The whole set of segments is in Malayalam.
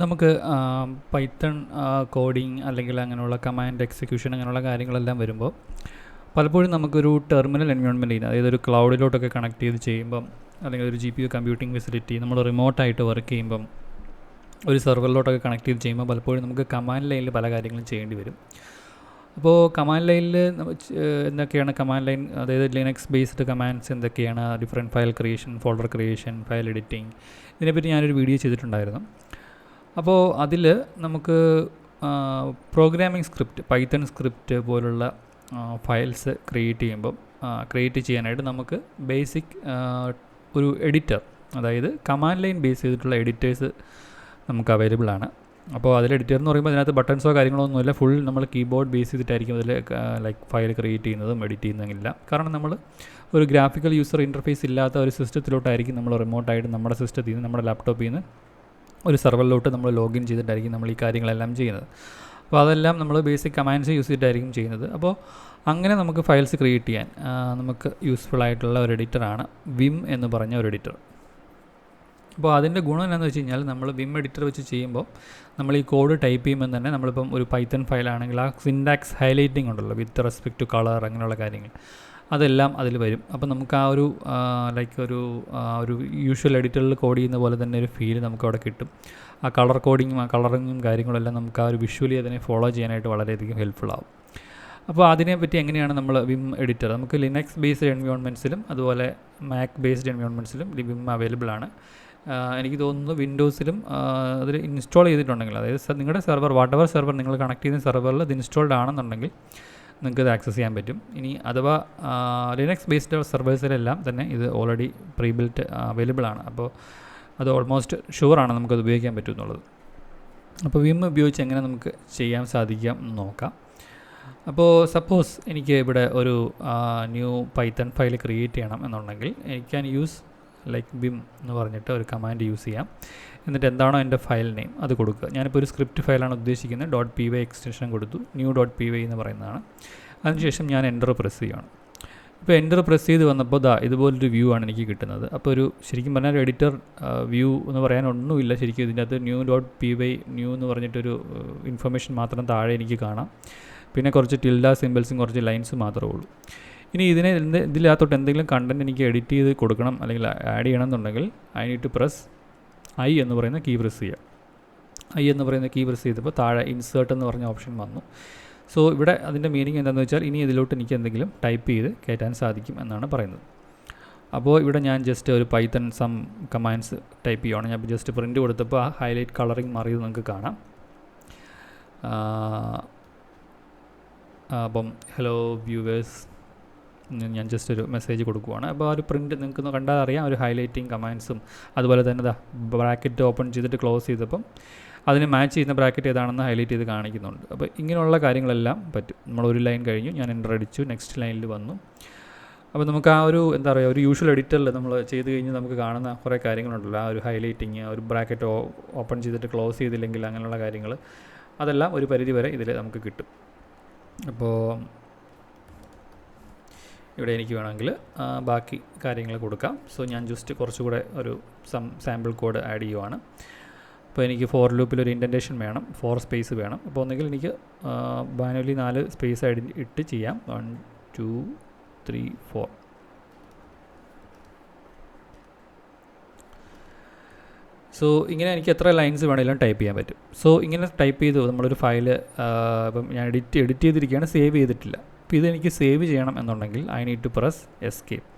നമുക്ക് പൈത്തൺ കോഡിങ് അല്ലെങ്കിൽ അങ്ങനെയുള്ള കമാൻഡ് എക്സിക്യൂഷൻ അങ്ങനെയുള്ള കാര്യങ്ങളെല്ലാം വരുമ്പോൾ പലപ്പോഴും നമുക്കൊരു ടെർമിനൽ എൻവയോൺമെൻറ്റിന്, അതായത് ഒരു ക്ലൗഡിലോട്ടൊക്കെ കണക്ട് ചെയ്ത് ചെയ്യുമ്പം അല്ലെങ്കിൽ ഒരു GPU കമ്പ്യൂട്ടിംഗ് ഫെസിലിറ്റി നമ്മൾ റിമോട്ടായിട്ട് വർക്ക് ചെയ്യുമ്പം ഒരു സെർവറിലോട്ടൊക്കെ കണക്ട് ചെയ്ത് ചെയ്യുമ്പോൾ പലപ്പോഴും നമുക്ക് കമാൻഡ് ലൈനിൽ പല കാര്യങ്ങളും ചെയ്യേണ്ടി വരും. അപ്പോൾ കമാൻഡ് ലൈനിൽ എന്തൊക്കെയാണ് കമാൻഡ് ലൈൻ, അതായത് ലിനക്സ് ബേസ്ഡ് കമാൻഡ്സ് എന്തൊക്കെയാണ്, different file creation, folder creation, file editing, ഇതിനെപ്പറ്റി ഞാനൊരു വീഡിയോ ചെയ്തിട്ടുണ്ടായിരുന്നു. അപ്പോൾ അതിൽ നമുക്ക് പ്രോഗ്രാമിംഗ് സ്ക്രിപ്റ്റ്, പൈത്തൺ സ്ക്രിപ്റ്റ് പോലുള്ള ഫയൽസ് ക്രിയേറ്റ് ചെയ്യാനായിട്ട് നമുക്ക് ബേസിക് ഒരു എഡിറ്റർ, അതായത് കമാൻഡ് ലൈൻ ബേസ് ചെയ്തിട്ടുള്ള എഡിറ്റേഴ്സ് നമുക്ക് അവൈലബിൾ ആണ്. അപ്പോൾ അതിൽ എഡിറ്റർ എന്ന് പറയുമ്പോൾ അതിനകത്ത് ബട്ടൺസോ കാര്യങ്ങളോ ഒന്നുമില്ല, ഫുൾ നമ്മൾ കീബോർഡ് ബേസ് ചെയ്തിട്ടായിരിക്കും അതിൽ ലൈക്ക് ഫയൽ ക്രിയേറ്റ് ചെയ്യുന്നതും എഡിറ്റ് ചെയ്യുന്നതെന്നില്ല. കാരണം നമ്മൾ ഒരു ഗ്രാഫിക്കൽ യൂസർ ഇൻ്റർഫേസ് ഇല്ലാത്ത ഒരു സിസ്റ്റത്തിലോട്ടായിരിക്കും നമ്മൾ റിമോട്ടായിട്ട് നമ്മുടെ സിസ്റ്റത്തിൽ നിന്ന്, നമ്മുടെ ലാപ്ടോപ്പിൽ നിന്ന് ഒരു സെർവറിലോട്ട് നമ്മൾ ലോഗിൻ ചെയ്തിട്ടായിരിക്കും നമ്മൾ ഈ കാര്യങ്ങളെല്ലാം ചെയ്യുന്നത്. അപ്പോൾ അതെല്ലാം നമ്മൾ ബേസിക് കമാൻഡ്സ് യൂസ് ചെയ്തിട്ടായിരിക്കും ചെയ്യുന്നത്. അപ്പോൾ അങ്ങനെ നമുക്ക് ഫയൽസ് ക്രിയേറ്റ് ചെയ്യാൻ നമുക്ക് യൂസ്ഫുൾ ആയിട്ടുള്ള ഒരു എഡിറ്ററാണ് വിം എന്ന് പറഞ്ഞ ഒരു എഡിറ്റർ. അപ്പോൾ അതിൻ്റെ ഗുണം എന്താണെന്ന് വെച്ച് കഴിഞ്ഞാൽ, നമ്മൾ വിം എഡിറ്റർ വെച്ച് ചെയ്യുമ്പോൾ നമ്മൾ ഈ കോഡ് ടൈപ്പ് ചെയ്യുമ്പോൾ തന്നെ നമ്മളിപ്പം ഒരു പൈത്തൺ ഫയലാണെങ്കിൽ ആ സിൻടാക്സ് ഹൈലൈറ്റിംഗ് ഉണ്ടല്ലോ, വിത്ത് റെസ്പെക്ട് ടു കളർ അങ്ങനെയുള്ള കാര്യങ്ങൾ, അതെല്ലാം അതിൽ വരും. അപ്പോൾ നമുക്ക് ആ ഒരു ലൈക്ക് ഒരു യൂഷ്വൽ എഡിറ്ററിൽ കോഡ് ചെയ്യുന്ന പോലെ തന്നെ ഒരു ഫീൽ നമുക്ക് അവിടെ കിട്ടും. ആ കളറിങ്ങും കാര്യങ്ങളെല്ലാം നമുക്ക് ആ ഒരു വിഷ്വലി അതിനെ ഫോളോ ചെയ്യാനായിട്ട് വളരെയധികം ഹെൽപ്ഫുൾ ആവും. അപ്പോൾ അതിനെപ്പറ്റി എങ്ങനെയാണ് നമ്മൾ വിം എഡിറ്റർ, നമുക്ക് ലിനക്സ് ബേസ്ഡ് എൻവയോൺമെൻറ്റ്സിലും അതുപോലെ മാക് ബേസ്ഡ് എൻവയോൺമെൻറ്റ്സിലും വിം അവൈലബിൾ ആണ്. എനിക്ക് തോന്നുന്നു വിൻഡോസിലും അതിൽ ഇൻസ്റ്റാൾ ചെയ്തിട്ടുണ്ടെങ്കിൽ, അതായത് നിങ്ങളുടെ സെർവർ, വാട്ടെവർ സെർവർ നിങ്ങൾ കണക്ട് ചെയ്യുന്ന സെർവറിൽ ഇത് ഇൻസ്റ്റാൾഡ് ആണെന്നുണ്ടെങ്കിൽ നിങ്ങൾക്ക് ഇത് ആക്സസ് ചെയ്യാൻ പറ്റും. ഇനി അഥവാ ലിനക്സ് ബേസ്ഡ് സെർവേഴ്സിലെല്ലാം തന്നെ ഇത് ഓൾറെഡി പ്രീബിൽറ്റ് അവൈലബിൾ ആണ്. അപ്പോൾ അത് ഓൾമോസ്റ്റ് ഷുവറാണ് നമുക്കത് ഉപയോഗിക്കാൻ പറ്റും എന്നുള്ളത്. അപ്പോൾ വിം ഉപയോഗിച്ച് എങ്ങനെ നമുക്ക് ചെയ്യാൻ സാധിക്കാം എന്ന് നോക്കാം. അപ്പോൾ സപ്പോസ് എനിക്ക് ഇവിടെ ഒരു ന്യൂ പൈത്തൺ ഫയൽ ക്രിയേറ്റ് ചെയ്യണം എന്നുണ്ടെങ്കിൽ I can use like Vim എന്ന് പറഞ്ഞിട്ട് ഒരു കമാൻഡ് യൂസ് ചെയ്യാം. എന്നിട്ട് എന്താണോ എൻ്റെ ഫയൽ നെയിം അത് കൊടുക്കുക. ഞാനിപ്പോൾ ഒരു സ്ക്രിപ്റ്റ് ഫയലാണ് ഉദ്ദേശിക്കുന്നത്, .py എക്സ്റ്റൻഷൻ കൊടുത്തു, new.py എന്ന് പറയുന്നതാണ്. അതിനുശേഷം ഞാൻ എൻ്റർ പ്രസ് ചെയ്യുകയാണ്. ഇപ്പോൾ എൻ്റർ പ്രസ് ചെയ്ത് വന്നപ്പോൾ ഇതുപോലൊരു വ്യൂ ആണ് എനിക്ക് കിട്ടുന്നത്. അപ്പോൾ ശരിക്കും പറഞ്ഞാൽ ഒരു എഡിറ്റർ വ്യൂ എന്ന് പറയാനൊന്നുമില്ല ശരിക്കും. ഇതിൻ്റെ അകത്ത് new.py എന്ന് പറഞ്ഞിട്ടൊരു ഇൻഫർമേഷൻ മാത്രം താഴെ എനിക്ക് കാണാം. പിന്നെ കുറച്ച് ടിൽഡ സിമ്പിൾസും കുറച്ച് ലൈൻസും മാത്രമേ ഉള്ളൂ. ഇനി ഇതിനകത്തോട്ട് എന്തെങ്കിലും കണ്ടൻറ്റ് എനിക്ക് എഡിറ്റ് ചെയ്ത് കൊടുക്കണം അല്ലെങ്കിൽ ആഡ് ചെയ്യണം എന്നുണ്ടെങ്കിൽ I need to press I എന്ന് പറയുന്ന കീ പ്രസ് ചെയ്യുക. ഐ എന്ന് പറയുന്ന കീ പ്രസ് ചെയ്തപ്പോൾ താഴെ ഇൻസേർട്ട് എന്ന് പറഞ്ഞ ഓപ്ഷൻ വന്നു. സോ ഇവിടെ അതിൻ്റെ മീനിങ് എന്താണെന്ന് വെച്ചാൽ ഇനി ഇതിലോട്ട് എനിക്ക് എന്തെങ്കിലും ടൈപ്പ് ചെയ്ത് കയറ്റാൻ സാധിക്കും എന്നാണ് പറയുന്നത്. അപ്പോൾ ഇവിടെ ഞാൻ ജസ്റ്റ് ഒരു പൈത്തൺ സം കമാൻഡ്സ് ടൈപ്പ് ചെയ്യുകയാണ്. ഞാൻ ജസ്റ്റ് പ്രിൻ്റ് കൊടുത്തപ്പോൾ ആ ഹൈലൈറ്റ് കളറിങ് മാറിയത് നിങ്ങൾക്ക് കാണാം. അപ്പം ഹലോ വ്യൂവേഴ്സ്, ഞാൻ ജസ്റ്റ് ഒരു മെസ്സേജ് കൊടുക്കുവാണ്. അപ്പോൾ ആ ഒരു പ്രിൻറ്റ് നിങ്ങൾക്ക് കണ്ടാൽ അറിയാം, ഒരു ഹൈലൈറ്റിങ് കമാൻഡ്സും അതുപോലെ തന്നെ ബ്രാക്കറ്റ് ഓപ്പൺ ചെയ്തിട്ട് ക്ലോസ് ചെയ്തപ്പം അതിന് മാച്ച് ചെയ്യുന്ന ബ്രാക്കറ്റ് ഏതാണെന്ന് ഹൈലൈറ്റ് ചെയ്ത് കാണിക്കുന്നുണ്ട്. അപ്പോൾ ഇങ്ങനെയുള്ള കാര്യങ്ങളെല്ലാം പറ്റും. നമ്മളൊരു ലൈൻ കഴിഞ്ഞു, ഞാൻ എൻ്റർ അടിച്ചു, നെക്സ്റ്റ് ലൈനിൽ വന്നു. അപ്പോൾ നമുക്ക് ആ ഒരു ഒരു യൂഷ്വൽ എഡിറ്ററിൽ നമ്മൾ ചെയ്ത് കഴിഞ്ഞ് നമുക്ക് കാണുന്ന കുറേ കാര്യങ്ങളുണ്ടല്ലോ, ആ ഒരു ഹൈലൈറ്റിങ്, ഒരു ബ്രാക്കറ്റ് ഓപ്പൺ ചെയ്തിട്ട് ക്ലോസ് ചെയ്തില്ലെങ്കിൽ അങ്ങനെയുള്ള കാര്യങ്ങൾ, അതെല്ലാം ഒരു പരിധി വരെ ഇതിൽ നമുക്ക് കിട്ടും. അപ്പോൾ ഇവിടെ എനിക്ക് വേണമെങ്കിൽ ബാക്കി കാര്യങ്ങൾ കൊടുക്കാം. സോ ഞാൻ ജസ്റ്റ് കുറച്ചുകൂടെ ഒരു സാമ്പിൾ കോഡ് ആഡ് ചെയ്യുവാണ്. അപ്പോൾ എനിക്ക് ഫോർ ലൂപ്പിൽ ഒരു ഇൻഡൻറ്റേഷൻ വേണം, 4 സ്പേസ് വേണം. അപ്പോൾ ഒന്നെങ്കിൽ എനിക്ക് മാനുവലി 4 സ്പേസ് ഇട്ട് ചെയ്യാം. 1 2 3 4. സോ ഇങ്ങനെ എനിക്ക് എത്ര ലൈൻസ് വേണമെങ്കിലും ടൈപ്പ് ചെയ്യാൻ പറ്റും. സോ ഇങ്ങനെ ടൈപ്പ് ചെയ്ത് നമ്മളൊരു ഫയൽ ഇപ്പം ഞാൻ എഡിറ്റ് ചെയ്തിരിക്കുകയാണ്, സേവ് ചെയ്തിട്ടില്ല. അപ്പോൾ ഇതെനിക്ക് സേവ് ചെയ്യണം എന്നുണ്ടെങ്കിൽ I need to press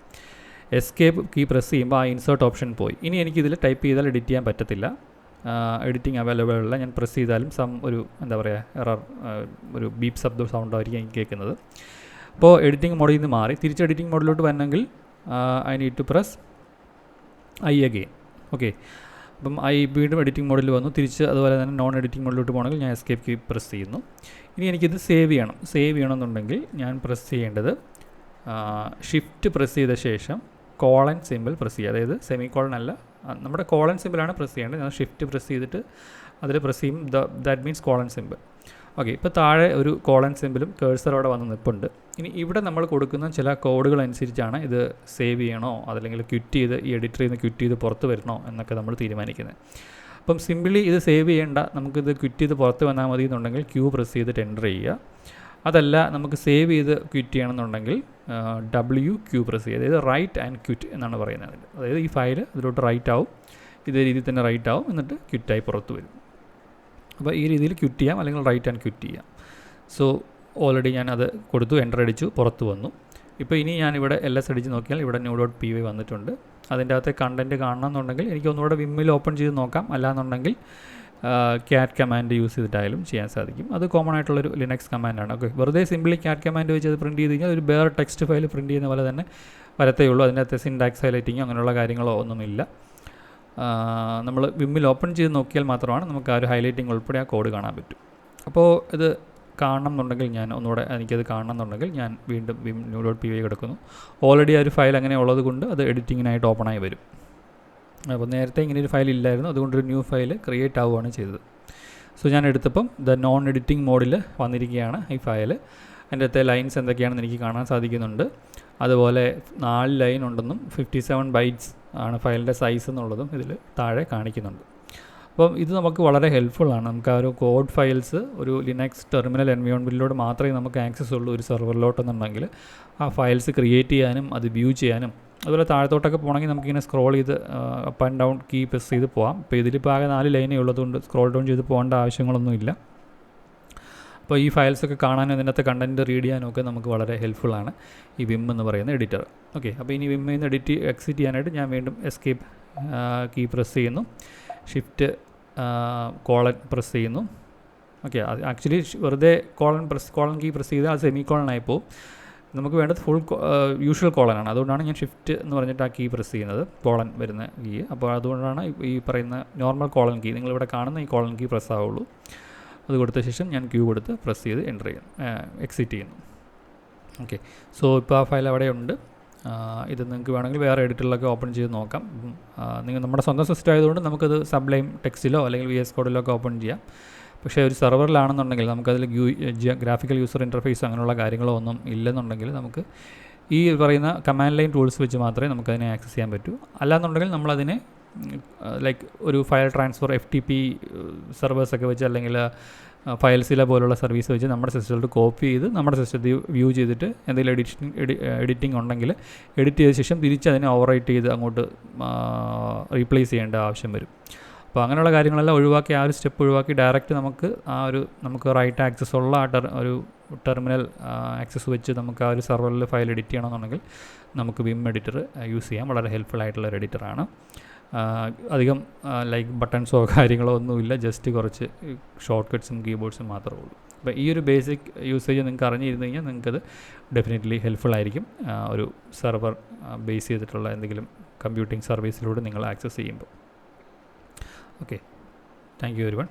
escape key press ചെയ്യുമ്പോൾ ആ ഇൻസേർട്ട് ഓപ്ഷൻ പോയി. ഇനി എനിക്കിതിൽ ടൈപ്പ് ചെയ്താൽ എഡിറ്റ് ചെയ്യാൻ പറ്റത്തില്ല, എഡിറ്റിംഗ് അവൈലബിൾ അല്ല. ഞാൻ പ്രസ് ചെയ്താലും ഒരു എറർ, ഒരു ബീപ്പ് സൗണ്ട് ആയിരിക്കും എനിക്ക് കേൾക്കുന്നത്. അപ്പോൾ എഡിറ്റിംഗ് മോഡിൽ നിന്ന് മാറി തിരിച്ച് എഡിറ്റിംഗ് മോഡിലോട്ട് വരണമെങ്കിൽ I need to press I again. Okay, അപ്പം വീണ്ടും എഡിറ്റിംഗ് മോഡിൽ വന്നു. തിരിച്ച് അതുപോലെ തന്നെ നോൺ എഡിറ്റിംഗ് മോഡിലോട്ട് പോകണമെങ്കിൽ ഞാൻ എസ്കേപ്പ് കീ പ്രസ് ചെയ്യുന്നു. ഇനി എനിക്കിത് സേവ് ചെയ്യണമെന്നുണ്ടെങ്കിൽ ഞാൻ പ്രസ് ചെയ്യേണ്ടത് ഷിഫ്റ്റ് പ്രസ് ചെയ്ത ശേഷം കോളൻ സിമ്പിൾ പ്രസ് ചെയ്യുക. അതായത് സെമി കോളൻ അല്ല, നമ്മുടെ കോളൻ സിമ്പിളാണ് പ്രസ് ചെയ്യേണ്ടത്. ഞാൻ ഷിഫ്റ്റ് പ്രസ് ചെയ്തിട്ട് അതിൽ പ്രസ് ചെയ്യും, that means colon simple. Okay, ഇപ്പോൾ താഴെ ഒരു കോളൻ സിമ്പിളും കേഴ്സർ അവിടെ വന്ന് നിൽപ്പുണ്ട്. ഇനി ഇവിടെ നമ്മൾ കൊടുക്കുന്ന ചില കോഡുകൾ അനുസരിച്ചാണ് ഇത് സേവ് ചെയ്യണോ അതല്ലെങ്കിൽ ക്വിറ്റ് ചെയ്ത് ഈ എഡിറ്ററിൽ നിന്ന് ക്വിറ്റ് ചെയ്ത് പുറത്ത് വരണോ എന്നൊക്കെ നമ്മൾ തീരുമാനിക്കുന്നത്. അപ്പം സിമ്പിളി ഇത് സേവ് ചെയ്യേണ്ട, നമുക്കിത് ക്വിറ്റ് ചെയ്ത് പുറത്ത് വന്നാൽ മതി എന്നുണ്ടെങ്കിൽ ക്യൂ പ്രസ് ചെയ്തിട്ട് എൻ്റർ ചെയ്യുക. അതല്ല നമുക്ക് സേവ് ചെയ്ത് ക്വിറ്റ് ചെയ്യണമെന്നുണ്ടെങ്കിൽ WQ പ്രസ് ചെയ്യുക. അതായത് റൈറ്റ് ആൻഡ് ക്വിറ്റ് എന്നാണ് പറയുന്നത്. അതായത് ഈ ഫയൽ അതിലോട്ട് റൈറ്റ് ആവും, ഇതേ രീതിയിൽ തന്നെ റൈറ്റ് ആവും, എന്നിട്ട് ക്വിറ്റായി പുറത്ത് വരും. അപ്പോൾ ഈ രീതിയിൽ ക്വിറ്റ് ചെയ്യാം, അല്ലെങ്കിൽ റൈറ്റ് ആൻഡ് ക്വിറ്റ് ചെയ്യാം. സോ ഓൾറെഡി ഞാൻ അത് കൊടുത്തു, എൻ്റർ അടിച്ചു, പുറത്ത് വന്നു. ഇപ്പോൾ ഇനി ഞാനിവിടെ LS അടിച്ച് നോക്കിയാൽ ഇവിടെ new.py വന്നിട്ടുണ്ട്. അതിൻ്റെ അകത്തെ കണ്ടൻറ്റ് കാണണമെന്നുണ്ടെങ്കിൽ എനിക്ക് ഒന്നുകൂടെ വിമ്മിൽ ഓപ്പൺ ചെയ്ത് നോക്കാം. അല്ലാന്നുണ്ടെങ്കിൽ ക്യാറ്റ് കമാൻഡ് യൂസ് ചെയ്തിട്ടായാലും ചെയ്യാൻ സാധിക്കും. അത് കോമൺ ആയിട്ടുള്ളൊരു ലിനക്സ് കമാൻഡാണ്. ഓക്കെ, വെറുതെ സിംപ്ലി ക്യാറ്റ് കമാൻഡ് വെച്ച് അത് പ്രിൻറ്റ് ചെയ്ത് കഴിഞ്ഞാൽ ഒരു വേറെ ടെക്സ്റ്റ് ഫയൽ പ്രിൻറ്റ് ചെയ്യുന്ന പോലെ തന്നെ വരത്തേ ഉള്ളൂ. അതിൻ്റെ അകത്ത് സിൻടാക്സ് ഹൈലൈറ്റിങ്ങോ അങ്ങനെയുള്ള കാര്യങ്ങളോ ഒന്നുമില്ല. നമ്മൾ വിമ്മിൽ ഓപ്പൺ ചെയ്ത് നോക്കിയാൽ മാത്രമാണ് നമുക്ക് ആ ഒരു ഹൈലൈറ്റിംഗ് ഉൾപ്പെടെ ആ കോഡ് കാണാൻ പറ്റും. അപ്പോൾ ഇത് കാണണം എന്നുണ്ടെങ്കിൽ ഞാൻ ഒന്നുകൂടെ എനിക്കത് കാണണം എന്നുണ്ടെങ്കിൽ ഞാൻ വീണ്ടും വിം new.py കിടക്കുന്നു. ഓൾറെഡി ആ ഒരു ഫയൽ അങ്ങനെ ഉള്ളത് കൊണ്ട് അത് എഡിറ്റിങ്ങിനായിട്ട് ഓപ്പണായി വരും. അപ്പോൾ നേരത്തെ ഇങ്ങനെ ഒരു ഫയൽ ഇല്ലായിരുന്നു, അതുകൊണ്ടൊരു ന്യൂ ഫയൽ ക്രിയേറ്റ് ആവുകയാണ് ചെയ്തത്. സോ ഞാൻ എടുത്തപ്പം നോൺ എഡിറ്റിംഗ് മോഡിൽ വന്നിരിക്കുകയാണ് ഈ ഫയൽ. അതിൻ്റെ അകത്തെ ലൈൻസ് എന്തൊക്കെയാണെന്ന് എനിക്ക് കാണാൻ സാധിക്കുന്നുണ്ട്. അതുപോലെ 4 ലൈൻ ഉണ്ടെന്നും 57 ബൈറ്റ്സ് ആണ് ഫയലിൻ്റെ സൈസ് എന്നുള്ളതും ഇതിൽ താഴെ കാണിക്കുന്നുണ്ട്. അപ്പം ഇത് നമുക്ക് വളരെ ഹെൽപ്ഫുള്ളാണ്. നമുക്ക് ആ ഒരു കോഡ് ഫയൽസ് ഒരു ലിനക്സ് ടെർമിനൽ എൻവയോൺമെൻറ്റിലൂടെ മാത്രമേ നമുക്ക് ആക്സസ് ഉള്ളൂ ഒരു സെർവറിലോട്ടെന്നുണ്ടെങ്കിൽ ആ ഫയൽസ് ക്രിയേറ്റ് ചെയ്യാനും അത് വ്യൂ ചെയ്യാനും. അതുപോലെ താഴത്തോട്ടൊക്കെ പോകണമെങ്കിൽ നമുക്കിങ്ങനെ സ്ക്രോൾ ചെയ്ത് up and down key press ചെയ്ത് പോകാം. ഇപ്പോൾ ഇതിലിപ്പോൾ ആകെ 4 ലൈനേ ഉള്ളതുകൊണ്ട് സ്ക്രോൾ ഡൗൺ ചെയ്ത് പോകേണ്ട ആവശ്യങ്ങളൊന്നുമില്ല. അപ്പോൾ ഈ ഫയൽസൊക്കെ കാണാനും ഇതിനകത്ത് കണ്ടൻറ്റ് റീഡ് ചെയ്യാനും ഒക്കെ നമുക്ക് വളരെ ഹെൽപ്ഫുള്ളാണ് ഈ വിം എന്ന് പറയുന്ന എഡിറ്റർ. ഓക്കെ, അപ്പോൾ ഇനി വിമ്മിൽ നിന്ന് എക്സിറ്റ് ചെയ്യാനായിട്ട് ഞാൻ വീണ്ടും എസ്കേപ്പ് കീ പ്രസ് ചെയ്യുന്നു, ഷിഫ്റ്റ് കോളൻ പ്രസ് ചെയ്യുന്നു. ഓക്കെ, അത് ആക്ച്വലി വെറുതെ കോളൻ കീ പ്രസ് ചെയ്താൽ അത് സെമി കോളനായി പോകും. നമുക്ക് വേണ്ടത് ഫുൾ യൂഷ്വൽ കോളനാണ്. അതുകൊണ്ടാണ് ഞാൻ ഷിഫ്റ്റ് എന്ന് പറഞ്ഞിട്ട് ആ കീ പ്രസ് ചെയ്യുന്നത്, കോളൻ വരുന്ന കീ. അപ്പോൾ അതുകൊണ്ടാണ് ഈ പറയുന്ന നോർമൽ കോളൻ കീ, നിങ്ങളിവിടെ കാണുന്ന ഈ കോളൻ കീ പ്രസ് ആവുള്ളൂ. അത് കൊടുത്ത ശേഷം ഞാൻ ക്യൂ കൊടുത്ത് പ്രസ് ചെയ്ത് എൻ്റർ ചെയ്യുന്നു, എക്സിറ്റ് ചെയ്യുന്നു. ഓക്കെ, സോ ഇപ്പോൾ ആ ഫയൽ അവിടെ ഉണ്ട്. ഇത് നിങ്ങൾക്ക് വേണമെങ്കിൽ വേറെ എഡിറ്ററിലൊക്കെ ഓപ്പൺ ചെയ്ത് നോക്കാം. നിങ്ങൾ നമ്മുടെ സ്വന്തം സിസ്റ്റം ആയതുകൊണ്ട് നമുക്കത് സബ്ലൈം ടെക്സ്റ്റിലോ അല്ലെങ്കിൽ VS കോഡിലോ ഒക്കെ ഓപ്പൺ ചെയ്യാം. പക്ഷേ ഒരു സെർവറിലാണെന്നുണ്ടെങ്കിൽ നമുക്കതിൽ ഗ്രാഫിക്കൽ യൂസർ ഇൻ്റർഫേസ് അങ്ങനെയുള്ള കാര്യങ്ങളോ ഒന്നും ഇല്ലെന്നുണ്ടെങ്കിൽ നമുക്ക് ഈ പറയുന്ന കമാൻഡ് ലൈൻ ടൂൾസ് വെച്ച് മാത്രമേ നമുക്കതിനെ ആക്സസ് ചെയ്യാൻ പറ്റൂ. അല്ലാന്നുണ്ടെങ്കിൽ നമ്മളതിനെ ലൈക്ക് ഒരു ഫയൽ ട്രാൻസ്ഫർ FTP സെർവേഴ്സൊക്കെ വെച്ച് അല്ലെങ്കിൽ ഫയൽസില പോലുള്ള സർവീസ് വെച്ച് നമ്മുടെ സിസ്റ്റത്തിലോട്ട് കോപ്പി ചെയ്ത് നമ്മുടെ സിസ്റ്റത്തിൽ വ്യൂ ചെയ്തിട്ട് എന്തെങ്കിലും എഡിറ്റിംഗ് ഉണ്ടെങ്കിൽ എഡിറ്റ് ചെയ്ത ശേഷം തിരിച്ച് അതിനെ ഓവർറൈറ്റ് ചെയ്ത് അങ്ങോട്ട് റീപ്ലേസ് ചെയ്യേണ്ട ആവശ്യം വരും. അപ്പോൾ അങ്ങനെയുള്ള കാര്യങ്ങളെല്ലാം ഒഴിവാക്കി, ആ ഒരു സ്റ്റെപ്പ് ഒഴിവാക്കി ഡയറക്റ്റ് നമുക്ക് റൈറ്റ് ആക്സസ് ഉള്ള ഒരു ടെർമിനൽ ആക്സസ് വെച്ച് നമുക്ക് ആ ഒരു സെർവറിൽ ഫയൽ എഡിറ്റ് ചെയ്യണമെന്നുണ്ടെങ്കിൽ നമുക്ക് വിം എഡിറ്റർ യൂസ് ചെയ്യാം. വളരെ ഹെൽപ്ഫുൾ ആയിട്ടുള്ള ഒരു എഡിറ്ററാണ്. അധികം ലൈക്ക് ബട്ടൺസോ കാര്യങ്ങളോ ഒന്നുമില്ല, ജസ്റ്റ് കുറച്ച് ഷോർട്ട് കട്ട്സും കീബോർഡ്സും മാത്രമേ ഉള്ളൂ. അപ്പോൾ ഈ ഒരു ബേസിക് യൂസേജ് നിങ്ങൾക്ക് അറിഞ്ഞിരുന്നു കഴിഞ്ഞാൽ നിങ്ങൾക്കത് ഡെഫിനറ്റ്ലി ഹെൽപ്ഫുൾ ആയിരിക്കും ഒരു സെർവർ ബേസ് ചെയ്തിട്ടുള്ള എന്തെങ്കിലും കമ്പ്യൂട്ടിംഗ് സർവീസിലൂടെ നിങ്ങൾ ആക്സസ് ചെയ്യുമ്പോൾ. Okay, thank you everyone.